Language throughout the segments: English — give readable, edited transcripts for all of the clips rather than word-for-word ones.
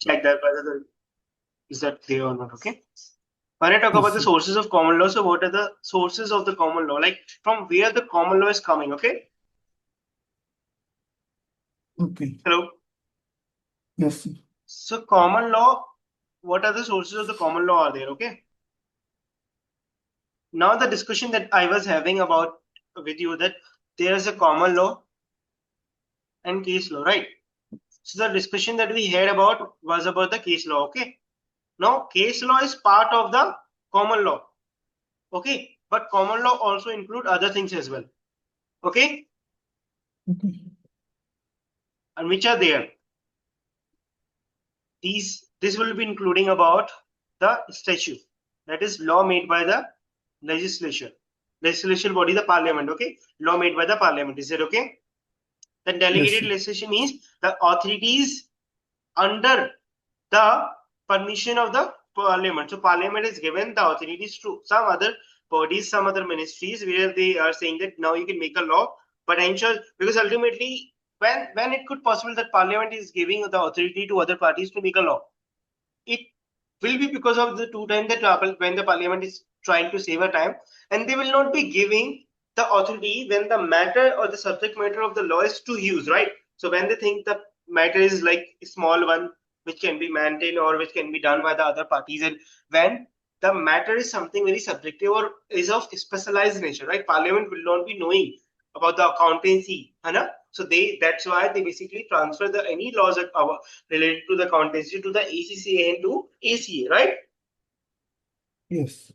check that whether is that there or not. Okay. When I talk about the sources of common law, so what are the sources of the common law? Like from where the common law is coming, okay? Okay. Hello? Yes. So common law, what are the sources of the common law are there, okay? Now the discussion that I was having about with you that there is a common law and case law, right? So the discussion that we had about was about the case law, okay? Now case law is part of the common law, okay? But common law also include other things as well, okay? Okay. And which are there? This will be including about the statute, that is law made by the legislature body, the parliament, okay? Law made by the parliament, is it okay? Then delegated Yes. legislation means the authorities under the permission of the parliament. So parliament is given the authorities to some other bodies, some other ministries, where they are saying that now you can make a law. But I'm sure, because ultimately when it could possible that parliament is giving the authority to other parties to make a law, it will be because of the two times that when the parliament is trying to save a time, and they will not be giving the authority when the matter or the subject matter of the law is to use, right? So when they think the matter is like a small one which can be maintained or which can be done by the other parties, and when the matter is something very subjective or is of specialized nature, right? Parliament will not be knowing about the accountancy, है so that's why they basically transfer the any laws that are related to the accountancy to the ACCA and to ACA, right? Yes.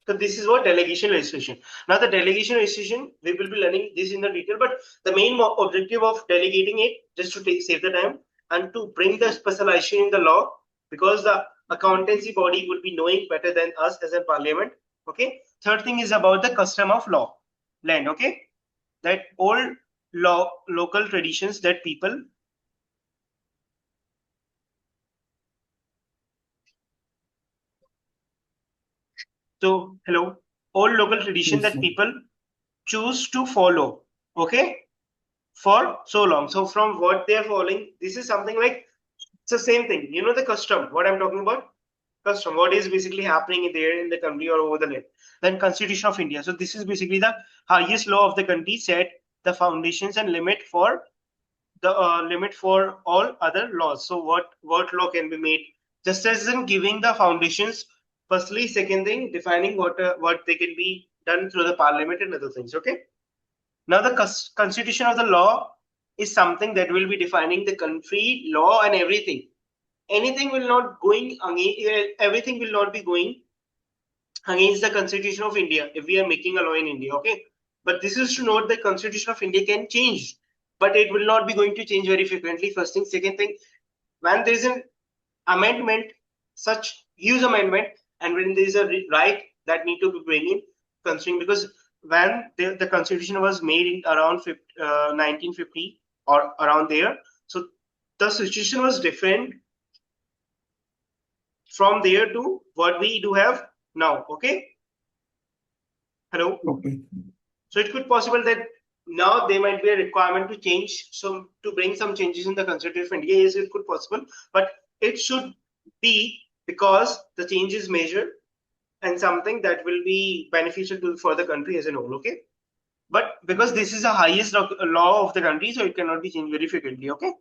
So this is what delegation legislation. Now the delegation legislation, we will be learning this in the detail, but the main objective of delegating it just to save the time and to bring the specialization in the law, because the accountancy body would be knowing better than us as a parliament. Okay. Third thing is about the custom of law, land. Okay, that old law, local traditions that people. So, hello, old local tradition Yes. that people choose to follow, okay, for so long. So, from what they are following, this is something like it's the same thing. You know, the custom, what I'm talking about? Custom, what is basically happening there in the country or over the land. Then, Constitution of India. So, this is basically the highest law of the country, set the foundations and limit for all other laws. So what law can be made, just as in giving the foundations. Firstly, second thing, defining what they can be done through the parliament and other things. Okay. Now the constitution of the law is something that will be defining the country law and everything. Anything will not going everything will not be going against the Constitution of India if we are making a law in India. Okay. But this is to note the Constitution of India can change, but it will not be going to change very frequently. First thing. Second thing, when there is an amendment, such huge amendment, and when there is a right that need to be bring in considering, because when the Constitution was made in around 1950 or around there, so the situation was different from there to what we do have now. Okay. Hello. Okay. So it could possible that now there might be a requirement to change some, to bring some changes in the Constitution of India. Yes, it could possible, but it should be because the change is measured and something that will be beneficial to for the country as a whole. Okay, but because this is the highest law of the country, so it cannot be changed very frequently. Okay,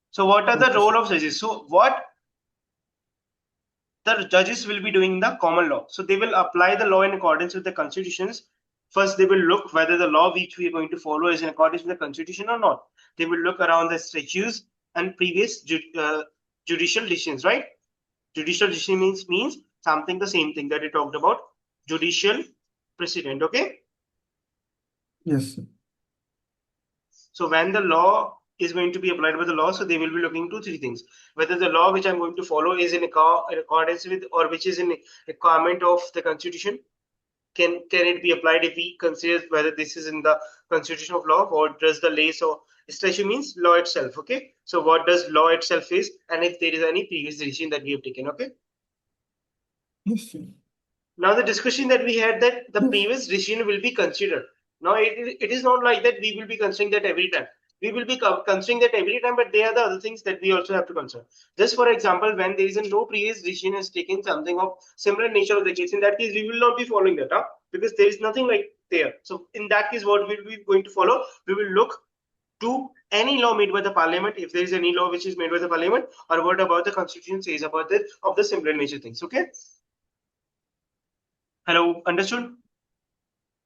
so what are the Okay. role of judges? So what the judges will be doing the common law. So they will apply the law in accordance with the constitutions. First, they will look whether the law which we are going to follow is in accordance with the constitution or not. They will look around the statutes and previous judicial decisions, right? Judicial decision means something the same thing that we talked about. Judicial precedent, okay? Yes. So when the law is going to be applied by the law, so they will be looking to three things: whether the law which I'm going to follow is in accordance with or which is in requirement of the constitution. Can it be applied if we consider whether this is in the constitution of law, or does the lay? So statute means law itself. Okay, so what does law itself is, and if there is any previous decision that we have taken. Okay, Yes. now the discussion that we had, that the Yes. previous decision will be considered. Now it is not like that we will be considering that every time. we will be considering that every time, but they are the other things that we also have to consider. Just for example, when there is a no previous decision has taken something of similar nature of the case, in that case, we will not be following that, because there is nothing like there. So in that case, what will we going to follow? We will look to any law made by the parliament, if there is any law which is made by the parliament, or what about the constitution says about the of the similar nature things. Okay. Hello, understood?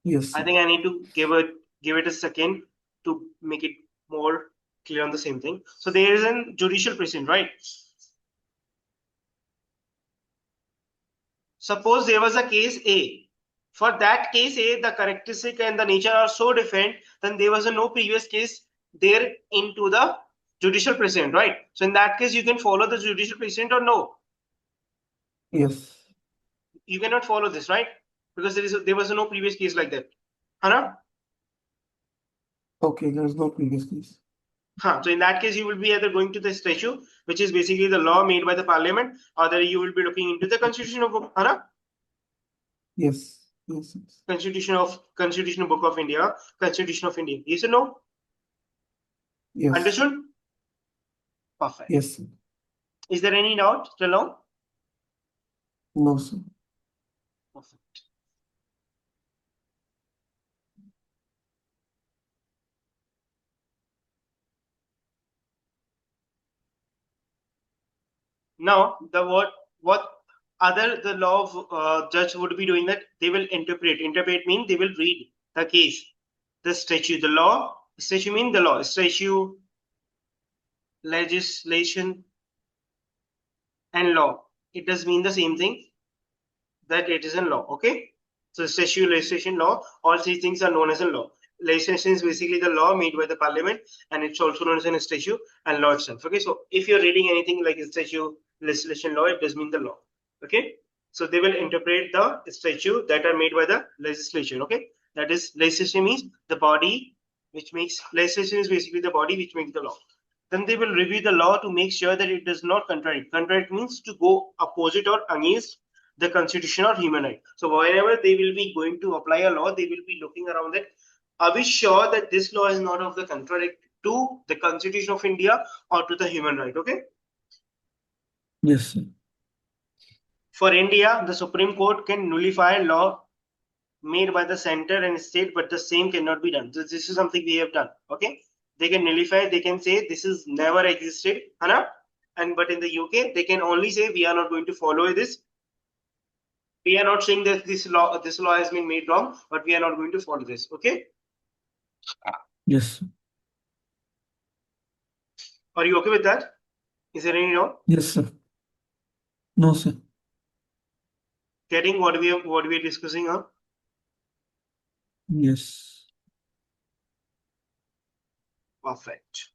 Yes, I sir. think I need to give it a second to make it more clear on the same thing. So there is a judicial precedent, right? Suppose there was a case A. For that case A, the characteristic and the nature are so different, then there was a no previous case there into the judicial precedent, right? So in that case, you can follow the judicial precedent or no? Yes. You cannot follow this, right? Because there was no previous case like that. Hana? Okay, there's no previous case. So in that case, you will be either going to the statute, which is basically the law made by the parliament, or that you will be looking into the constitution of Hana? Yes. Yes. Yes. Constitution Book of India, Constitution of India. Yes or no? Yes. Understood? Perfect. Yes, sir. Is there any doubt till now? No, sir. Perfect. Now, what other the law of judge would be doing, that they will interpret. Interpret means they will read the case, the statute, the law. Statute means the law. Statute, legislation, and law. It does mean the same thing, that it is in law. Okay. So statute, legislation, law, all these things are known as a law. Legislation is basically the law made by the parliament, and it's also known as a statute and law itself. Okay. So if you're reading anything like a statute, legislation, law, it does mean the law. Okay. So they will interpret the statute that are made by the legislation. Okay. That is, legislation means the body which makes, legislation is basically the body which makes the law. Then they will review the law to make sure that it does not contradict. Contradict means to go opposite or against the constitution or human right. So whenever they will be going to apply a law, they will be looking around it. Are we sure that this law is not of the contradict to the Constitution of India or to the human right? Okay. Yes, sir. For India, the Supreme Court can nullify law made by the center and state, but the same cannot be done. So this is something we have done. Okay. They can nullify, they can say this is never existed, Hana? And but in the UK, they can only say we are not going to follow this. We are not saying that this law has been made wrong, but we are not going to follow this. Okay. Yes, sir. Are you okay with that? Is there any doubt? Yes, sir. No, sir. Getting what we are discussing on? Yes. Perfect.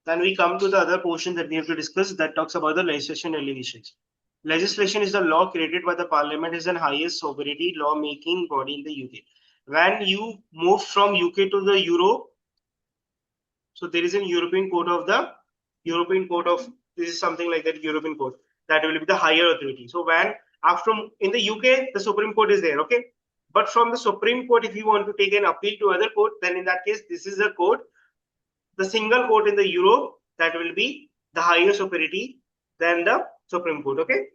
Then we come to the other portion that we have to discuss, that talks about the legislation and legislations. Legislation is the law created by the parliament, is the highest sovereignty law-making body in the UK. When you move from UK to the Euro, so there is a European Court of this is something like that, European Court, that will be the higher authority. So when after in the UK, the Supreme Court is there, okay? But from the Supreme Court, if you want to take an appeal to other court, then in that case, this is the court, the single court in the Europe, that will be the higher authority than the Supreme Court, okay?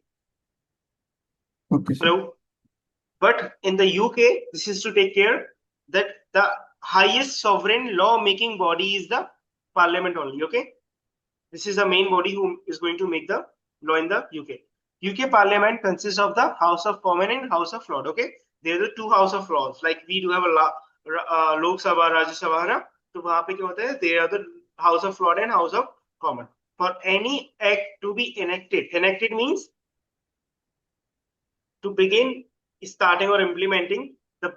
Okay, sir. Hello? But in the UK, this is to take care that the highest sovereign law-making body is the parliament only, okay? This is the main body who is going to make the law in the UK. UK parliament consists of the House of Commons and House of Lords, okay? They are the two House of Lords. Like we do have a Lok Sabha, Rajya Sabha, na? So वहाँ पे क्या होता है? They are the House of Lords and House of Commons. For any act to be enacted means to begin starting or implementing, the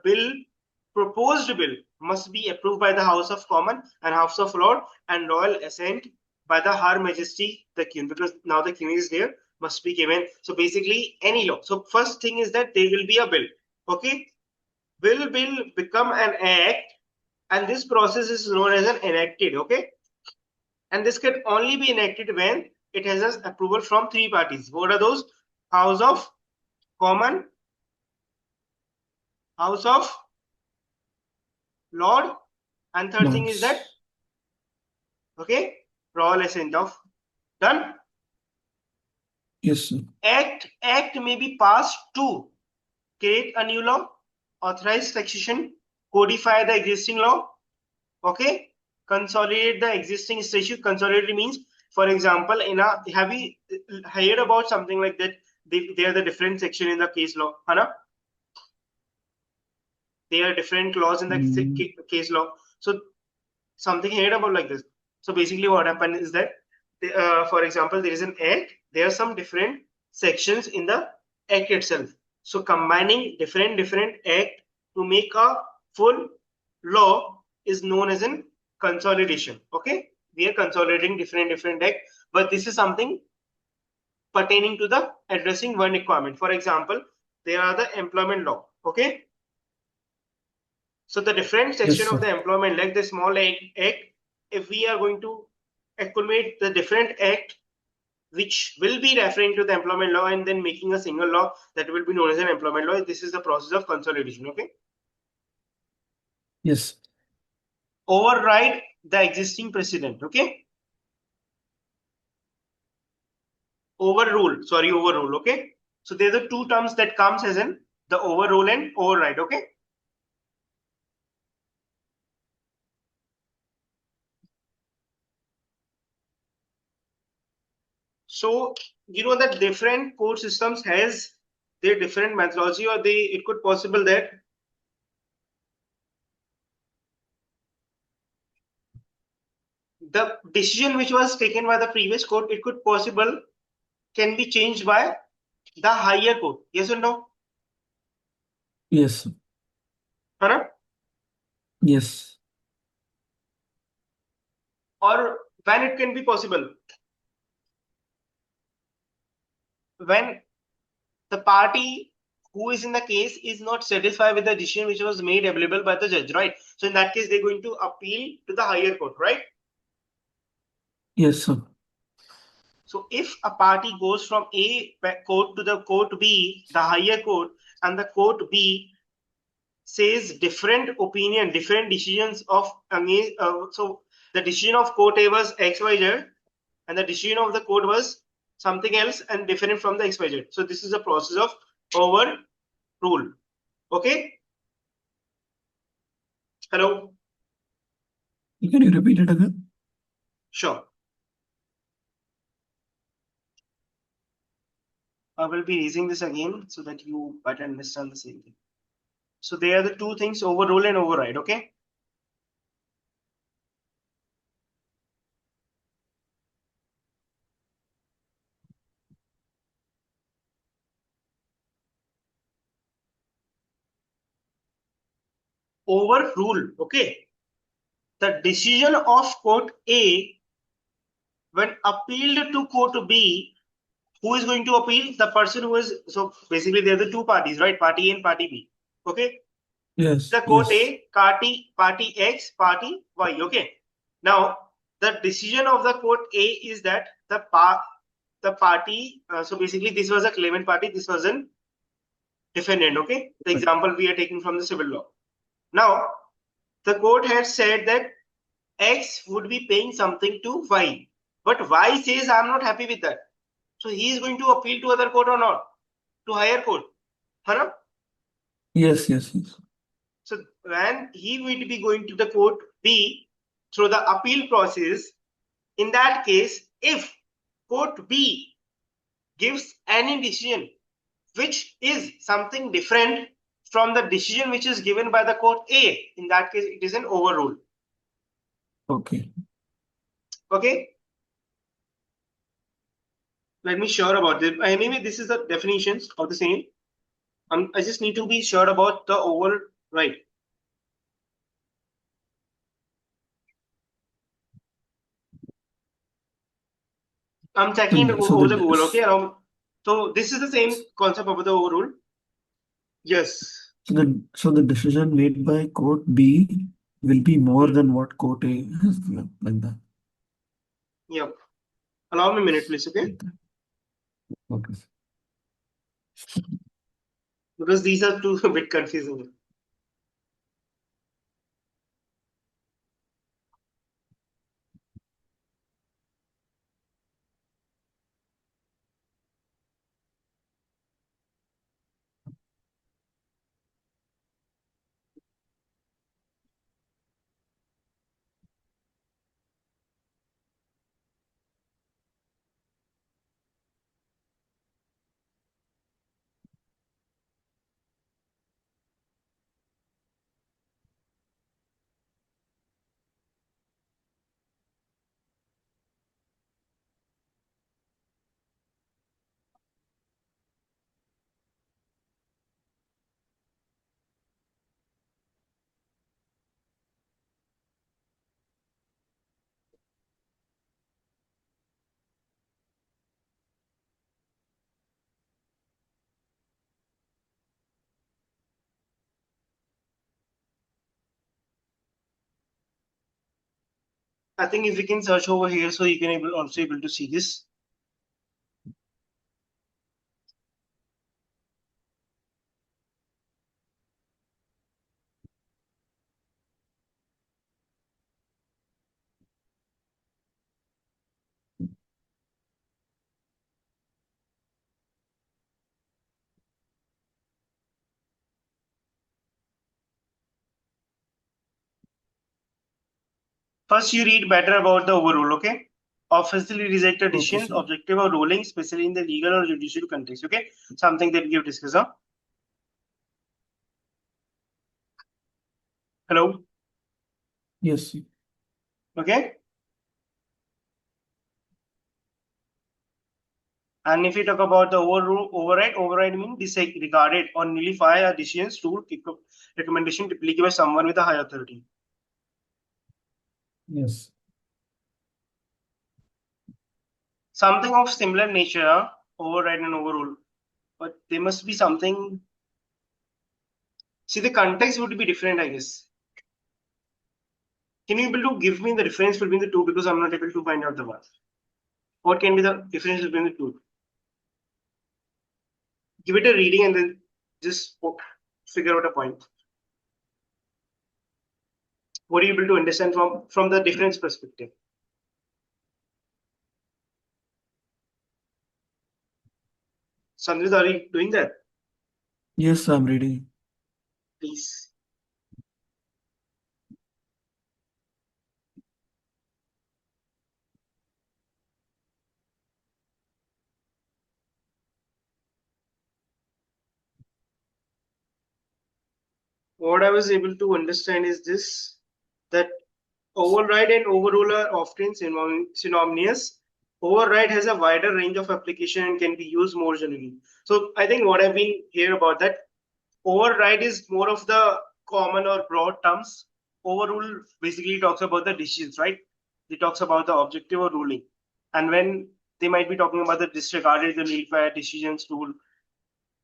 proposed bill must be approved by the House of Commons and House of Lords and royal assent by the Her Majesty the Queen, because now the King is there, must be given. So basically any law. So first thing is that there will be a bill. Okay. Will become an act, and this process is known as an enacted. Okay. And this can only be enacted when it has an approval from three parties. What are those? House of Commons, House of Lord, and third thing is that, Lords. okay, royal assent of. Done. Yes, sir. Act may be passed to create a new law, authorize taxation, codify the existing law, okay, consolidate the existing statute. Consolidate means, for example, have you heard about something like that? They are the different section in the case law, Hana? There are different laws in the case law. So something heard about like this. So basically what happened is that, for example, there is an act, there are some different sections in the act itself. So combining different act to make a full law is known as an consolidation. Okay, we are consolidating different act, but this is something pertaining to the addressing one requirement. For example, there are the employment law. Okay, so the different section Yes, of sir. the employment, like the small act, if we are going to accumulate the different act which will be referring to the employment law and then making a single law, that will be known as an employment law. This is the process of consolidation. Okay. Yes. Override the existing precedent. Okay. Overrule. Okay. So there are the two terms that comes as in the overrule and override. Okay. So you know that different court systems has their different methodology, or it could possible that the decision which was taken by the previous court, it could possible can be changed by the higher court. Yes or no? Yes, sir. Hana? Yes. Or when it can be possible? When the party who is in the case is not satisfied with the decision which was made available by the judge, right? So in that case, they're going to appeal to the higher court, right? Yes, sir. So if a party goes from A court to the court B, the higher court, and the court B says different opinion, different decisions of so the decision of court A was XYZ, and the decision of the court was something else and different from the XYZ. So this is a process of overrule. Okay. Hello. Can you repeat it again? Sure. I will be raising this again so that you better understand the same thing. So they are the two things: overrule and override. Okay. Overrule. Okay. The decision of court A, when appealed to court B, who is going to appeal? The person who is, so basically there are the two parties, right? Party A and party B. Okay. Yes. The court Yes. A, party X, party Y. Okay. Now the decision of the court A is that the party, so basically this was a claimant party, this was an defendant. Okay. The example we are taking from the civil law. Now the court has said that X would be paying something to Y, but Y says I'm not happy with that. So he is going to appeal to other court or not? To higher court. Hana? Yes, yes, yes. So when he will be going to the court B through the appeal process, in that case, if court B gives any decision which is something different from the decision which is given by the court A, in that case, it is an overrule. Okay. Okay. Let me sure about it. Anyway, this is the definitions of the same. I just need to be sure about the override. I'm checking it over the Google. Okay. So this is the same concept of the overrule. Yes. So the decision made by court B will be more than what court A has given, like that. Yep. Allow me a minute, please. Okay. Okay. Because these are two a bit confusing. I think if we can search over here, so you can also able to see this. First, you read better about the overrule, okay? Officially reject a Okay, decision, sir. objective or ruling, especially in the legal or judicial context, okay? Something that we have discussed, huh? Hello? Yes. Okay? And if you talk about the override means disregarded or nullify a decision, rule, recommendation typically given by someone with a high authority. Yes. Something of similar nature, huh? Override and overrule. But there must be something. See, the context would be different, I guess. Can you able to give me the difference between the two, because I'm not able to find out the one. What can be the difference between the two? Give it a reading and then just figure out a point. What are you able to understand from the difference perspective? Sandrit, are you doing that? Yes, I'm reading. Please. What I was able to understand is this, that override and overrule are often synonymous. Override has a wider range of application and can be used more generally. So I think what I've been here about that, override is more of the common or broad terms. Overrule basically talks about the decisions, right? It talks about the objective or ruling. And when they might be talking about the disregarded, the nullified decisions, rule,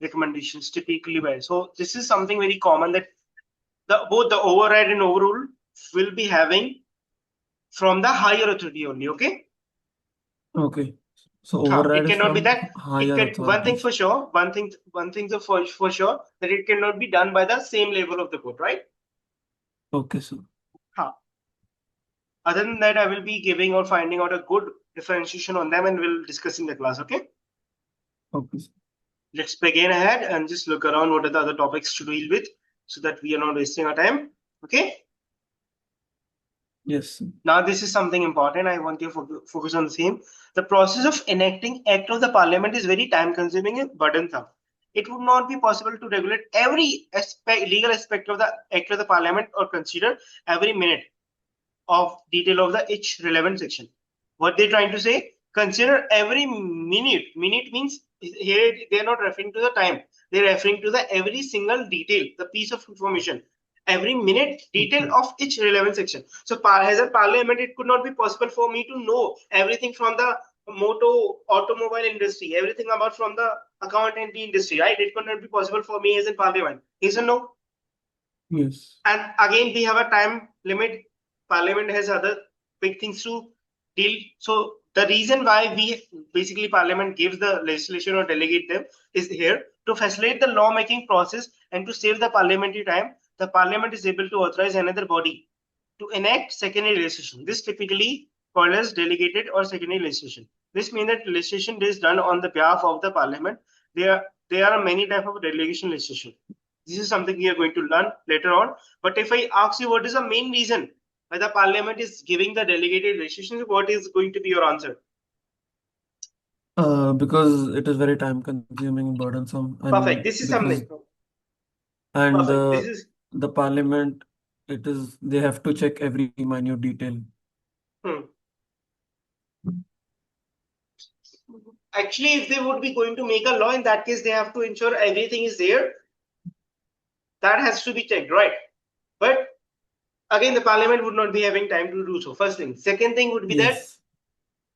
recommendations, typically by. So this is something very common, that both the override and overrule will be having from the higher authority only, okay? Okay. So override It is cannot be from that it higher can, one thing authorities. for sure, one thing for sure, that it cannot be done by the same level of the court, right? Okay, sir. Huh. Other than that, I will be giving or finding out a good differentiation on them and we'll discuss in the class, okay? Okay, sir. Let's begin ahead and just look around what are the other topics to deal with so that we are not wasting our time, okay? Yes, sir. Now, this is something important. I want you to focus on the same. The process of enacting Act of the Parliament is very time consuming and burdensome. It would not be possible to regulate every legal aspect of the Act of the Parliament or consider every minute of detail of the each relevant section. What they're trying to say, consider every minute. Minute means here they're not referring to the time. They're referring to the every single detail, the piece of information, every minute detail Okay. of each relevant section. So as a parliament, it could not be possible for me to know everything from the automobile industry, everything about from the accountancy industry, right? It could not be possible for me as in parliament. Yes or no? Yes. And again, we have a time limit. Parliament has other big things to deal. So the reason why we basically Parliament gives the legislation or delegate them is here to facilitate the lawmaking process and to save the parliamentary time. The Parliament is able to authorize another body to enact secondary legislation. This typically called as delegated or secondary legislation. This means that legislation is done on the behalf of the Parliament. There are many types of delegation legislation. This is something we are going to learn later on. But if I ask you what is the main reason why the Parliament is giving the delegated legislation, what is going to be your answer? Because it is very time consuming and burdensome, Perfect. and This is something. and Perfect. This is the parliament, it is they have to check every minute detail. hmm. Actually, if they would be going to make a law, in that case, they have to ensure everything is there. That has to be checked, right? But again, the parliament would not be having time to do so. First thing. Second thing would be that Yes.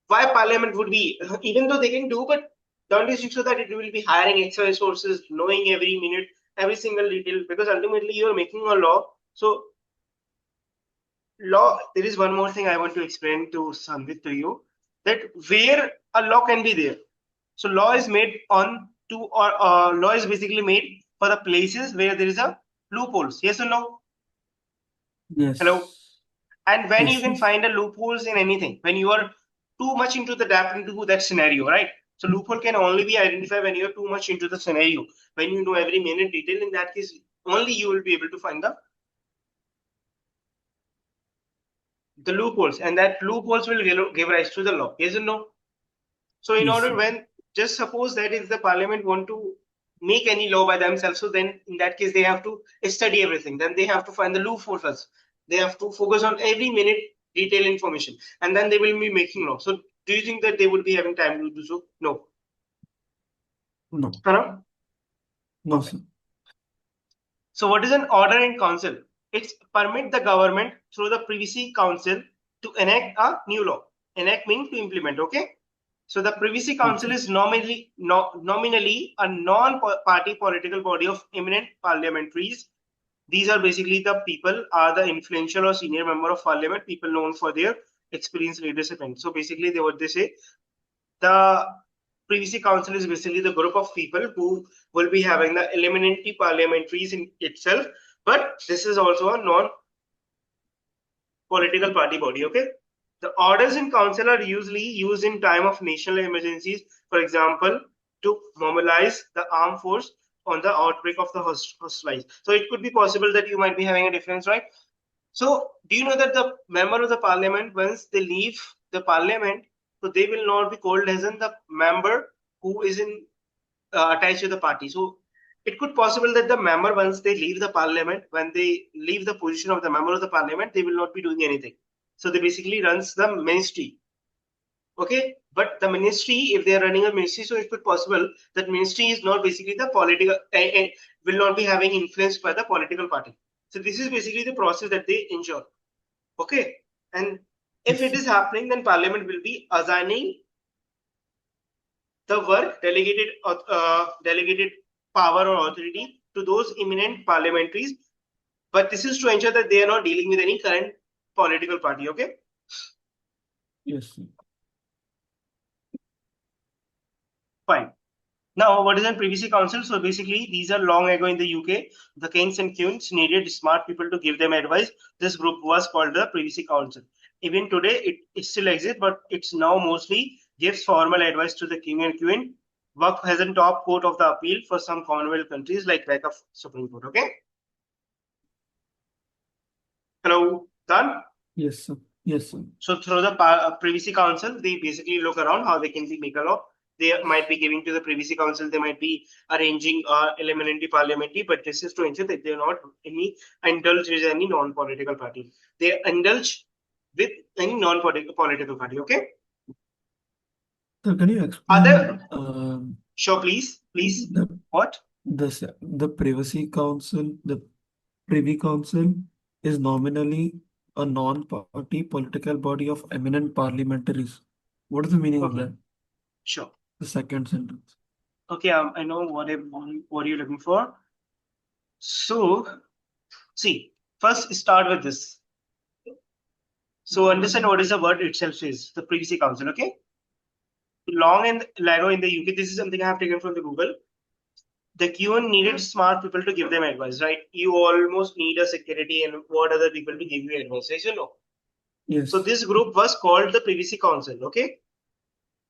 why parliament would be, even though they can do, but don't you think so that it will be hiring extra resources, knowing every minute, every single detail, because ultimately you are making a law. So law, there is one more thing I want to explain to Sandeep to you, that where a law can be there. So law is made on to, or law is basically made for the places where there is a loopholes. Yes or no? Hello. Yes. And when you Yes. can Yes. find a loopholes in anything, when you are too much into the depth into that scenario, right? So loophole can only be identified when you're too much into the scenario, when you know every minute detail. In that case, only you will be able to find the loopholes, and that loopholes will give rise to the law. Yes or no? So in Yes. order, when just suppose that if the parliament want to make any law by themselves, so then in that case they have to study everything. Then they have to find the loophole first. They have to focus on every minute detailed information, and then they will be making law. So do you think that they would be having time to do so? No. No. Hello? No, Okay. sir. So what is an order in council? It's permit the government through the privacy council to enact a new law. Enact means to implement. Okay. So the Privacy Council Okay. is nominally a non-party political body of eminent parliamentaries. These are basically the people, are the influential or senior member of parliament, people known for their experienced leadership. And so basically, what they say, the Privacy Council is basically the group of people who will be having the eminent parliamentaries in itself, but this is also a non-political party body. Okay. The orders in council are usually used in time of national emergencies, for example, to mobilize the armed force on the outbreak of the hostiles. So it could be possible that you might be having a difference, right? So do you know that the member of the parliament, once they leave the parliament, so they will not be called as in the member who is in attached to the party. So it could possible that the member, once they leave the parliament, when they leave the position of the member of the parliament, they will not be doing anything. So they basically runs the ministry. Okay, but the ministry, if they are running a ministry, so it could possible that ministry is not basically the political and will not be having influence by the political party. So this is basically the process that they ensure. Okay, and if Yes, it sir. is happening, then parliament will be assigning the work delegated power or authority to those eminent parliamentaries. But this is to ensure that they are not dealing with any current political party. Okay. Yes, sir. Fine. Now, what is a privacy council? So basically, these are long ago in the UK. The kings and queens needed smart people to give them advice. This group was called the privacy council. Even today, it still exists, but it's now mostly gives formal advice to the king and queen. Work as a top court of the appeal for some Commonwealth countries like back of Supreme Court. Okay. Hello, done. Yes, sir. Yes, sir. So through the privacy council, they basically look around how they can make a law. They might be giving to the privacy council. They might be arranging eliminating parliamentary, but this is to ensure that they are not any indulge with any non-political party. They indulge with any non-political party. Okay. Sir, can you explain Other, sure, please. the What? the Privacy Council, the Privy Council is nominally a non-party political body of eminent parliamentaries. What is the meaning of Okay, that? sure. The second sentence. Okay, I know what you're looking for. So, see, first start with this. So understand what is the word itself is, the privacy council, okay? Long and Lago in the UK, this is something I have taken from the Google. The QN needed smart people to give them advice, right? You almost need a security and what other people to give you advice, as you know. So Yes. this group was called the Privacy Council, okay?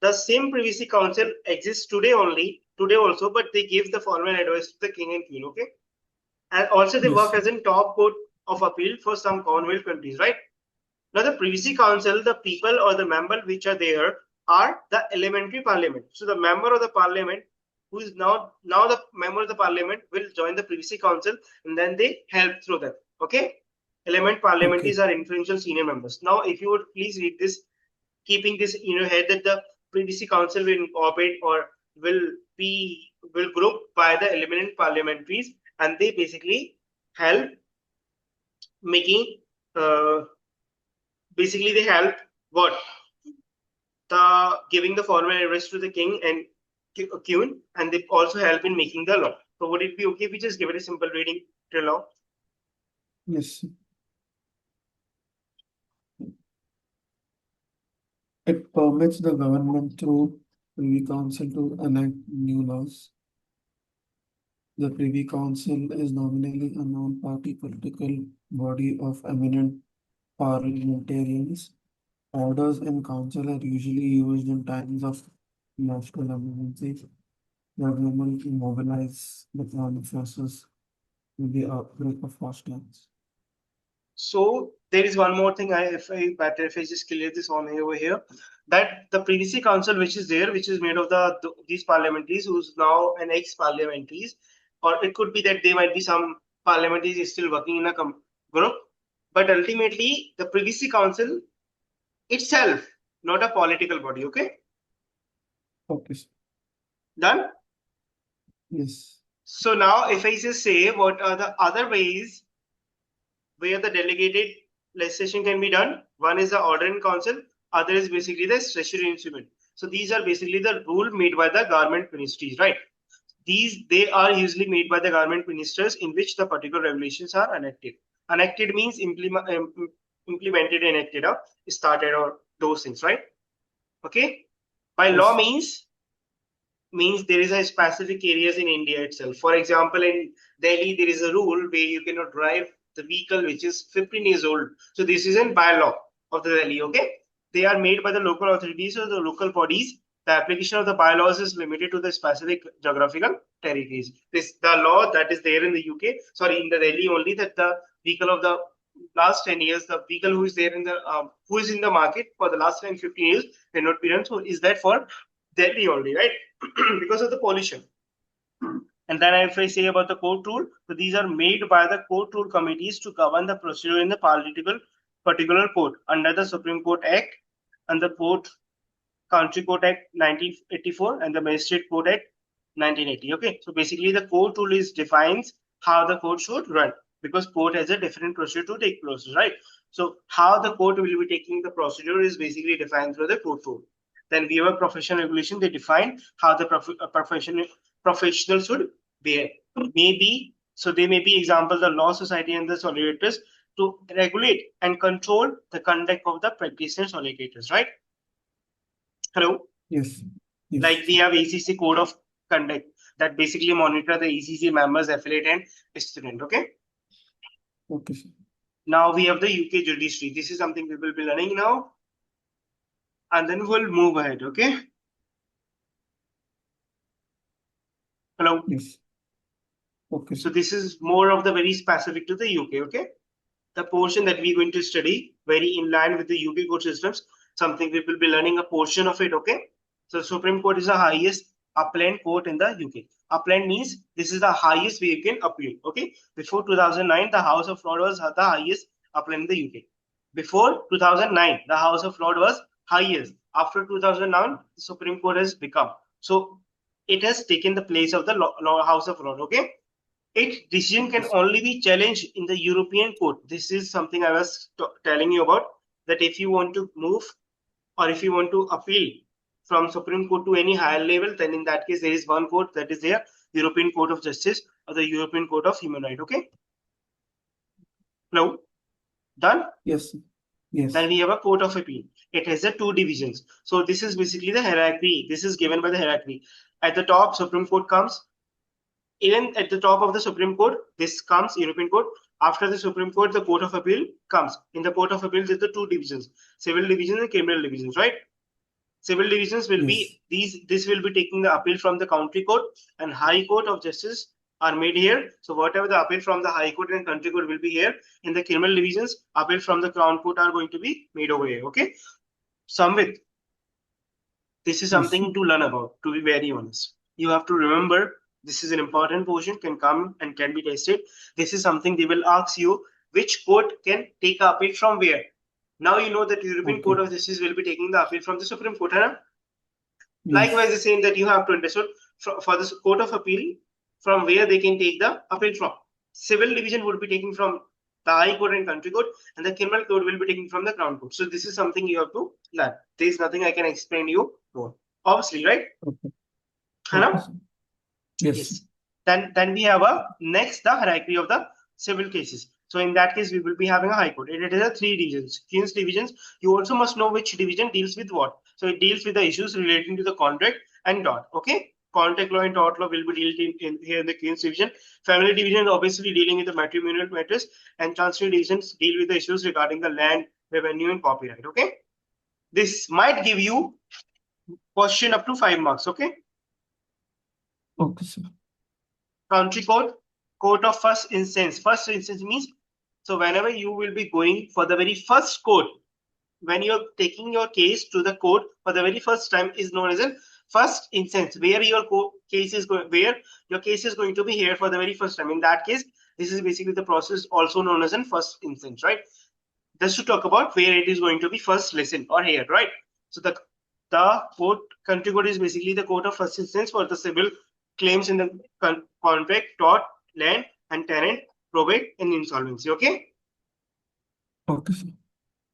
The same Privacy Council exists today also, but they give the formal advice to the king and queen, okay? And also they Yes, work sir. as in top court of appeal for some Commonwealth countries, right? Now, the Privacy Council, the people or the member which are there are the elementary parliament. So the member of the parliament who is now the member of the parliament will join the Privacy Council and then they help through them. Okay. Element Okay. parliamentaries are influential senior members. Now, if you would please read this, keeping this in your head that the Privacy Council will incorporate or will group by the eminent parliamentaries and they basically help making basically they help what the giving the formal advice to the king and queen, and they also help in making the law. So would it be okay if we just give it a simple reading to law? Yes, sir. It permits the government through Privy Council to enact new laws. The Privy Council is nominally a non-party political body of eminent parliamentarians. Orders in council are usually used in times of national emergency. The government will mobilize the armed forces in the outbreak of hostilities. So there is one more thing. If I just clear this on over here, that the Privacy Council, which is there, which is made of these parliamentaries who's now an ex-parliamentaries, or it could be that they might be some parliamentaries still working in a group, but ultimately the Privacy Council itself, not a political body. Okay, Okay, done. yes, So now, if I just say what are the other ways where the delegated legislation can be done. One is the order in council, other is basically the statutory instrument. So these are basically the rule made by the government ministries, right? They are usually made by the government ministers in which the particular regulations are enacted. Enacted means implemented, enacted, or started, or those things, right? Okay. By law yes, means there is a specific areas in India itself. For example, in Delhi, there is a rule where you cannot drive the vehicle which is 15 years old. So this is in bylaw of the Delhi. Okay, they are made by the local authorities or the local bodies. The application of the bylaws is limited to the specific geographical territories. This the law that is there in the UK. Sorry, in the Delhi only, that the vehicle of the last 10 years, the vehicle who is there in the who is in the market for the last 10, 15 years cannot be done. So is that for Delhi only, right? Because of the pollution. And then if I say about the court rule, so these are made by the court rule committees to govern the procedure in the particular court under the Supreme Court Act and the Country Court Act 1984 and the Magistrate Court Act 1980. Okay, so basically the court rule is defines how the court should run, because court has a different procedure to take process, right? So how the court will be taking the procedure is basically defined through the court rule. Then we have a professional regulation. They define how the professional should behave. Maybe so they may be example the law society and the solicitors to regulate and control the conduct of the practitioner solicitors, right? Hello. yes, yes. Like we have ACC code of conduct that basically monitor the ACC members, affiliate, and student. Okay. Okay, sir. Now we have the UK judiciary. This is something we will be learning now, and then we'll move ahead. Okay. Hello. Yes. Okay, So sir. this is more of the very specific to the UK. Okay. The portion that we're going to study very in line with the UK court systems. Something we will be learning a portion of it. Okay. So Supreme Court is the highest appellate court in the UK. Appellate means this is the highest way you can appeal. Okay. Before 2009, the House of Lords was the highest appellate in the UK. Before 2009, the House of Lords was highest. After 2009, the Supreme Court has become. So it has taken the place of the House of Lords. Okay. Its decision can only be challenged in the European court. This is something I was telling you about, that if you want to move or if you want to appeal from Supreme Court to any higher level, then in that case, there is one court that is there, European Court of Justice or the European Court of Human Rights. Okay. Now, done? Yes, yes, Then we have a Court of Appeal. It has the two divisions. So this is basically the hierarchy. This is given by the hierarchy. At the top, Supreme Court comes. Even at the top of the Supreme Court, this comes European Court. After the Supreme Court, the Court of Appeal comes. In the Court of Appeal, there's the two divisions: civil division and criminal divisions, right? Civil divisions will yes, be this will be taking the appeal from the County Court, and High Court of Justice are made here. So whatever the appeal from the High Court and Country Court will be here. In the criminal divisions, appeal from the Crown Court are going to be made over here. Okay. Samvit, this is yes, something to learn about, to be very honest. You have to remember this is an important portion, can come and can be tested. This is something they will ask you, which court can take appeal from where. Now you know that European okay, Court of Justice will be taking the appeal from the Supreme Court. Huh? Likewise, the yes, same that you have to understand for the Court of Appeal, from where they can take the appeal from. Civil division would be taken from the High Court and Country Court, and the criminal court will be taken from the Crown Court. So this is something you have to learn. There is nothing I can explain you more. Obviously, right? okay, okay, Hello? sir. Yes, Yes. Then we have a next the hierarchy of the civil cases. So in that case, we will be having a high court. It is a three divisions. Queen's divisions. You also must know which division deals with what. So it deals with the issues relating to the contract and tort. Okay. Contract law and tort law will be dealt in here in the Queen's division. Family division obviously dealing with the matrimonial matters, and chancery divisions deal with the issues regarding the land, revenue, and copyright. Okay. This might give you question up to 5 marks. Okay. Okay, sir. Country court, court of first instance. First instance means, so whenever you will be going for the very first court, when you're taking your case to the court for the very first time, is known as a first instance, where your case is going, where your case is going to be here for the very first time. In that case, this is basically the process also known as a first instance, right? Just to talk about where it is going to be first listened or heard, right? So the court, country court is basically the court of first instance for the civil claims in the contract, tort, land, and tenant, probate, and insolvency. Okay. Okay, sir.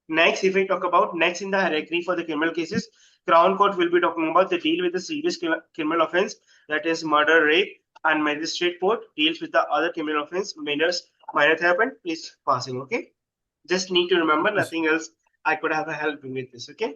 Next, if we talk about next in the hierarchy for the criminal cases, Crown Court will be talking about the deal with the serious criminal offense, that is murder, rape, and Magistrate Court deals with the other criminal offense, minor theft, and police passing. Okay. Just need to remember, Yes. nothing else I could have helped with this. Okay.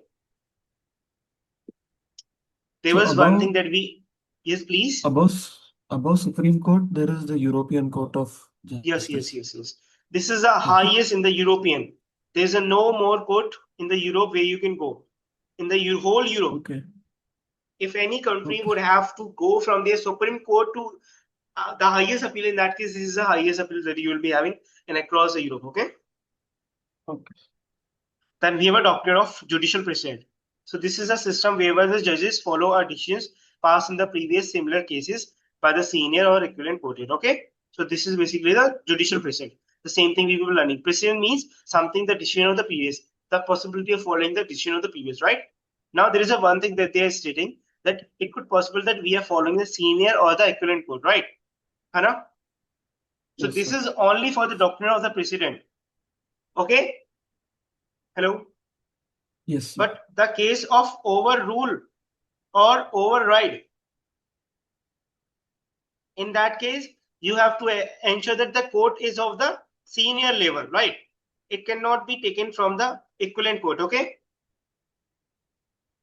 There So was one thing that we, yes, please. above Supreme Court, there is the European Court of Yes. Justice. This is the Okay. highest in the European. There's a no more court in the Europe where you can go. In the whole Europe, Okay. if any country Okay. would have to go from their Supreme Court to the highest appeal, in that case, this is the highest appeal that you will be having in across the Europe. Okay. Okay. Then we have a doctrine of judicial precedent. So this is a system whereby the judges follow our decisions passed in the previous similar cases by the senior or equivalent court. Okay. So this is basically the judicial precedent. The same thing we will be learning. Precedent means something the decision of the previous, the possibility of following the decision of the previous, right? Now there is a one thing that they are stating, that it could possible that we are following the senior or the equivalent court, right? Hana? So Yes, this sir. is only for the doctrine of the precedent. Okay. Hello. Yes, sir. But the case of overrule or override, in that case, you have to ensure that the court is of the senior level, right? It cannot be taken from the equivalent court. Okay.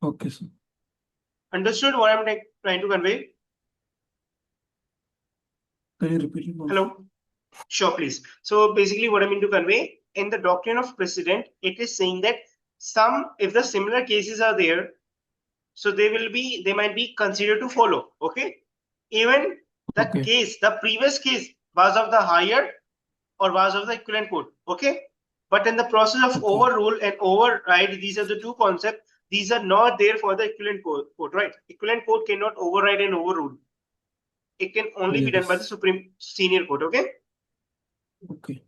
Okay, sir. Understood what I'm trying to convey? Can you repeat it once? Hello. Sure, please. So basically what I mean to convey, in the doctrine of precedent, it is saying that if the similar cases are there, so they might be considered to follow. Okay. Even the Okay. case, the previous case was of the higher or was of the equivalent court. Okay. But in the process of Okay. overrule and override, these are the two concepts. These are not there for the equivalent court, right? Equivalent court cannot override and overrule. It can only be done by the Yes. Supreme Senior Court. Okay. Okay.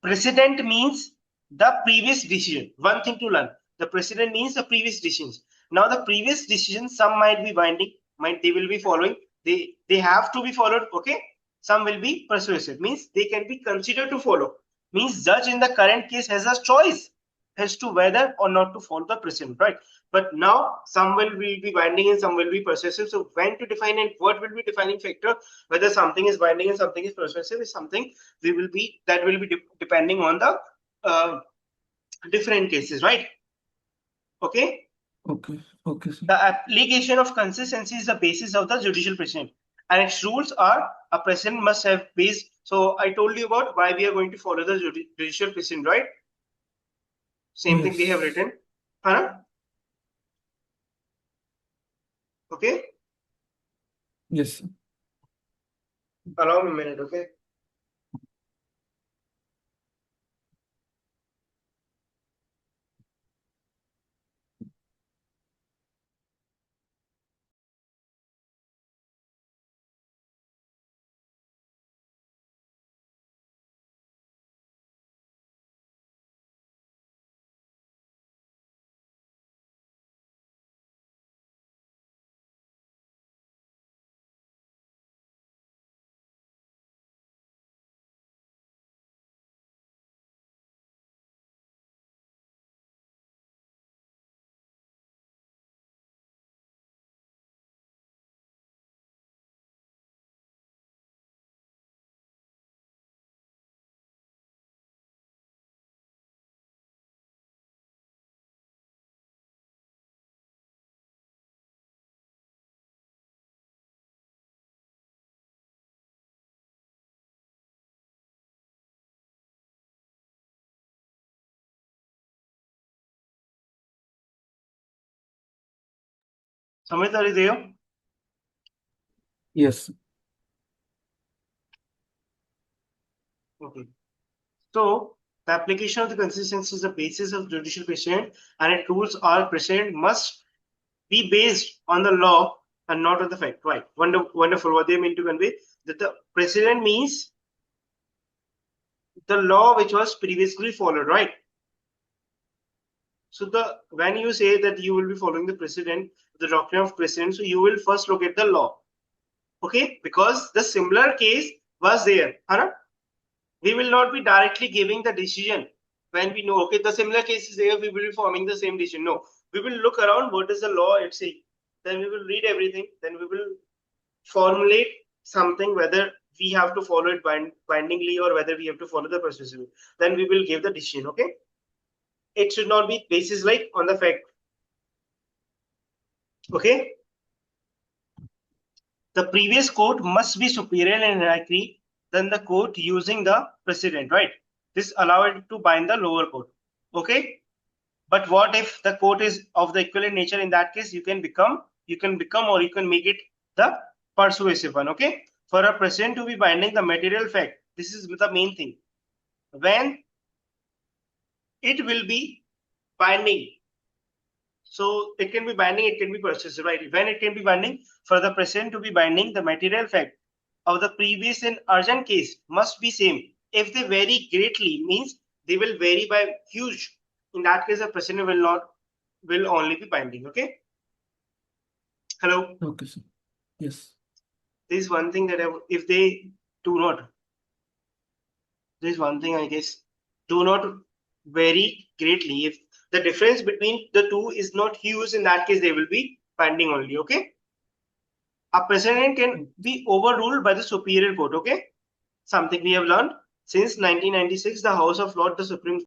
Precedent means the previous decision. One thing to learn. The precedent means the previous decisions. Now the previous decisions, some might be binding, they will be following. They have to be followed. Okay. Some will be persuasive. Means they can be considered to follow. Means judge in the current case has a choice as to whether or not to follow the precedent, right? But now some will be binding and some will be persuasive. So when to define and what will be defining factor, whether something is binding and something is persuasive, is something will be depending on the different cases, right? Okay. Okay. Okay, sir. The application of consistency is the basis of the judicial precedent, and its rules are a precedent must have base. So I told you about why we are going to follow the judicial precedent, right? Same thing they have Yes. written. Huh? Okay. Yes, sir. Allow me a minute. Okay. समझदारी दे हो? Yes. Okay. So the application of the consistency is the basis of judicial precedent, and its rules or precedent must be based on the law and not on the fact. Right. Wonderful. What they mean to convey that the precedent means the law which was previously followed, right? So the when you say that you will be following the precedent, the doctrine of precedent, so you will first look at the law, okay? Because the similar case was there, huh? We will not be directly giving the decision when we know, okay, the similar case is there, we will be forming the same decision. No, we will look around what is the law at say. Then we will read everything. Then we will formulate something whether we have to follow it bindingly or whether we have to follow the procedure. Then we will give the decision. Okay, it should not be basis like on the fact. Okay, the previous court must be superior in hierarchy than the court using the precedent, right? This allowed it to bind the lower court. Okay, but what if the court is of the equivalent nature? In that case, you can become or you can make it the persuasive one. Okay, for a precedent to be binding, the material fact, this is the main thing. When it will be binding, so it can be binding, it can be persuasive, right? When it can be binding, for the precedent to be binding, the material fact of the previous and urgent case must be same. If they vary greatly, means they will vary by huge. In that case, the precedent will only be binding. Okay. Hello. Okay, sir. Yes. There is one thing that if they do not, there is one thing I guess, do not vary greatly. If the difference between the two is not huge, in that case they will be binding only. Okay. A precedent can be overruled by the superior court. Okay. Something we have learned since 1996, the House of Lords, the Supreme